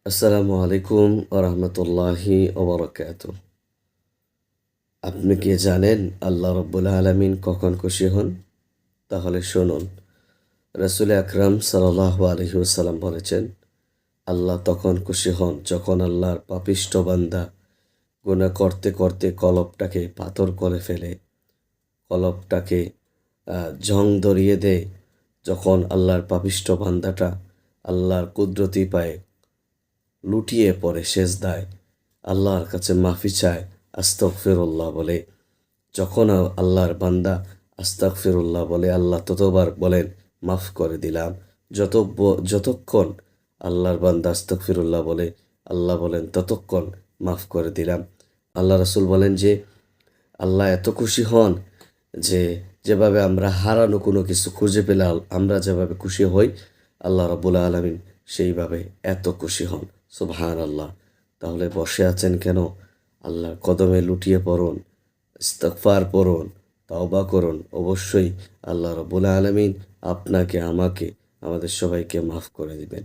আসসালামু আলাইকুম রহমতুল্লাহি ওবরাকাতু। আপনি কি জানেন আল্লাহ রব্বুল আলমিন কখন খুশি হন? তাহলে শুনুন। রসুল আকরাম সাল্লাল্লাহু আলাইহি ওয়াসাল্লাম বলেছেন, আল্লাহ তখন খুশি হন যখন আল্লাহর পাপিষ্ঠ বান্দা গুনাহ করতে করতে কলবটাকে পাথর করে ফেলে, কলবটাকে জং ধরিয়ে দেয়। যখন আল্লাহর পাপিষ্ঠ বান্দাটা আল্লাহর কুদরতি পায়ে লুটিয়ে পড়ে সেজদায়, আল্লাহর কাছে মাফি চায়, আস্তাগফিরুল্লাহ বলে। যখন আল্লাহর বান্দা আস্তাগফিরুল্লাহ বলে, আল্লাহ ততবার বলেন মাফ করে দিলাম। যতক্ষণ আল্লাহর বান্দা আস্তাগফিরুল্লাহ বলে, আল্লাহ বলেন ততক্ষণ মাফ করে দিলাম। আল্লাহ রাসূল বলেন যে আল্লাহ এত খুশি হন যে যেভাবে আমরা হারানো কোনো কিছু খুঁজে পেলে আমরা যেভাবে খুশি হই, আল্লাহ রাব্বুল আলামিন সেইভাবে এত খুশি হন। সুবহানাল্লাহ। তাহলে বসে আছেন কেন? আল্লাহর কদমে লুটিয়ে পড়ুন, ইস্তিগফার পড়ুন, তাওবা করুন। অবশ্যই আল্লাহ রাব্বুল আলামিন আপনাকে, আমাকে, আমাদের সবাইকে মাফ করে দিবেন।